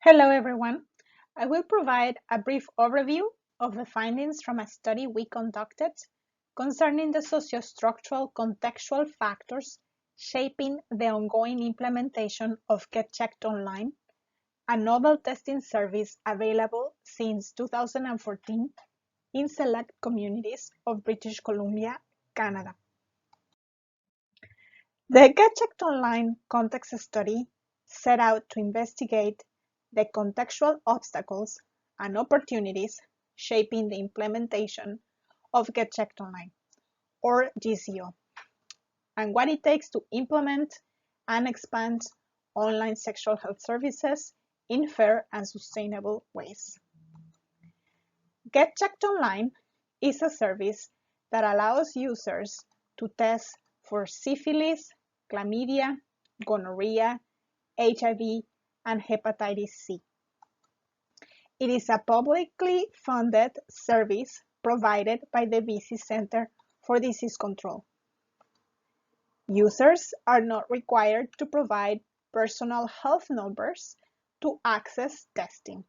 Hello, everyone. I will provide a brief overview of the findings from a study we conducted concerning the sociostructural contextual factors shaping the ongoing implementation of GetCheckedOnline, a novel testing service available since 2014 in select communities of British Columbia, Canada. The GetCheckedOnline context study set out to investigate the contextual obstacles and opportunities shaping the implementation of GetCheckedOnline, or GCO, and what it takes to implement and expand online sexual health services in fair and sustainable ways. GetCheckedOnline is a service that allows users to test for syphilis, chlamydia, gonorrhea, HIV, and hepatitis C. It is a publicly funded service provided by the BC Center for Disease Control. Users are not required to provide personal health numbers to access testing.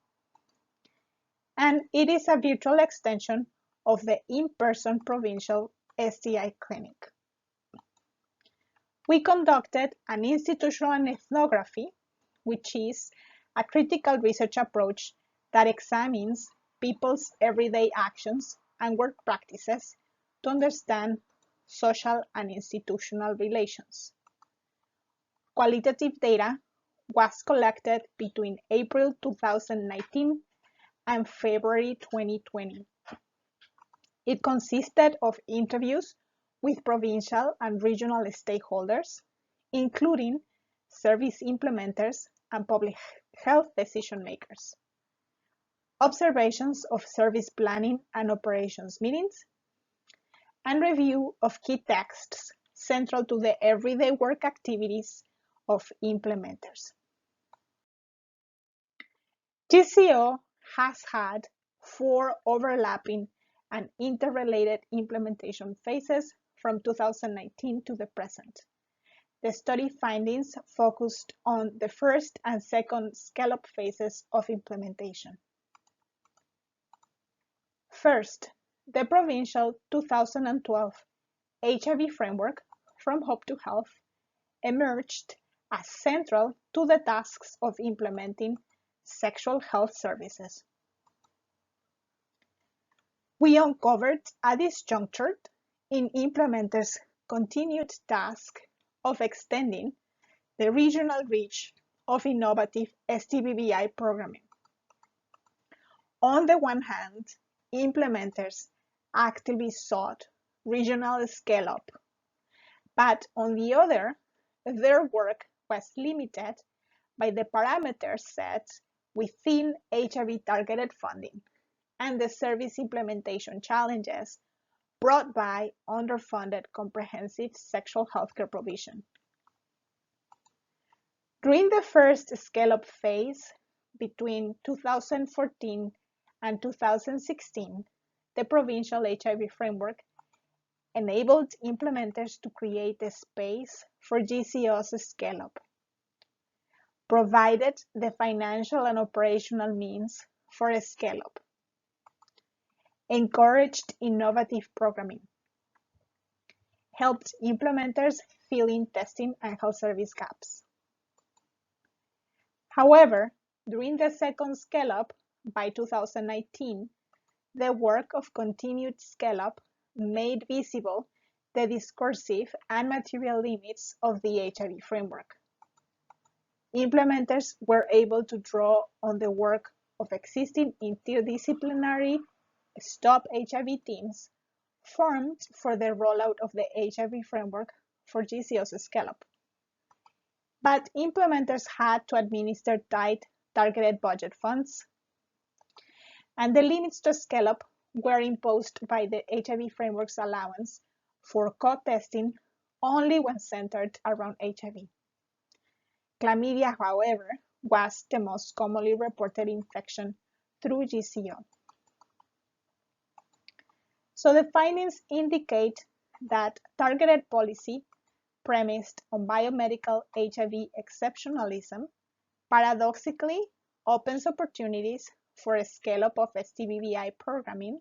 And it is a virtual extension of the in-person provincial STI clinic. We conducted an institutional ethnography, which is a critical research approach that examines people's everyday actions and work practices to understand social and institutional relations. Qualitative data was collected between April 2019 and February 2020. It consisted of interviews with provincial and regional stakeholders, including service implementers and public health decision makers, observations of service planning and operations meetings, and review of key texts central to the everyday work activities of implementers. GCO has had 4 overlapping and interrelated implementation phases from 2019 to the present. The study findings focused on the first and second scale-up phases of implementation. First, the provincial 2012 HIV framework from Hope to Health emerged as central to the tasks of implementing sexual health services. We uncovered a disjuncture in implementers' continued task of extending the regional reach of innovative STBBI programming. On the one hand, implementers actively sought regional scale-up, but on the other, their work was limited by the parameters set within HIV-targeted funding and the service implementation challenges brought by underfunded comprehensive sexual healthcare provision. During the first scale-up phase, between 2014 and 2016, the provincial HIV framework enabled implementers to create a space for GCO's scale-up, provided the financial and operational means for a scale-up, encouraged innovative programming, helped implementers fill in testing and health service gaps. However, during the second scale-up, by 2019, the work of continued scale-up made visible the discursive and material limits of the HIV framework. Implementers were able to draw on the work of existing interdisciplinary Stop HIV teams formed for the rollout of the HIV framework for GCO's scale-up. But implementers had to administer tight, targeted budget funds, and the limits to scale-up were imposed by the HIV framework's allowance for co-testing only when centered around HIV. Chlamydia, however, was the most commonly reported infection through GCO. So the findings indicate that targeted policy premised on biomedical HIV exceptionalism paradoxically opens opportunities for a scale-up of STBBI programming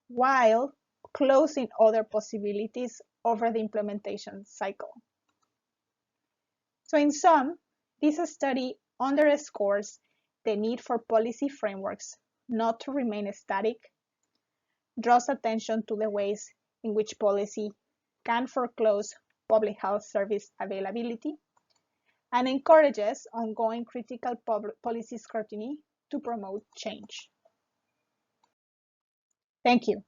while closing other possibilities over the implementation cycle. So in sum, this study underscores the need for policy frameworks not to remain static, draws attention to the ways in which policy can foreclose public health service availability, and encourages ongoing critical policy scrutiny to promote change. Thank you.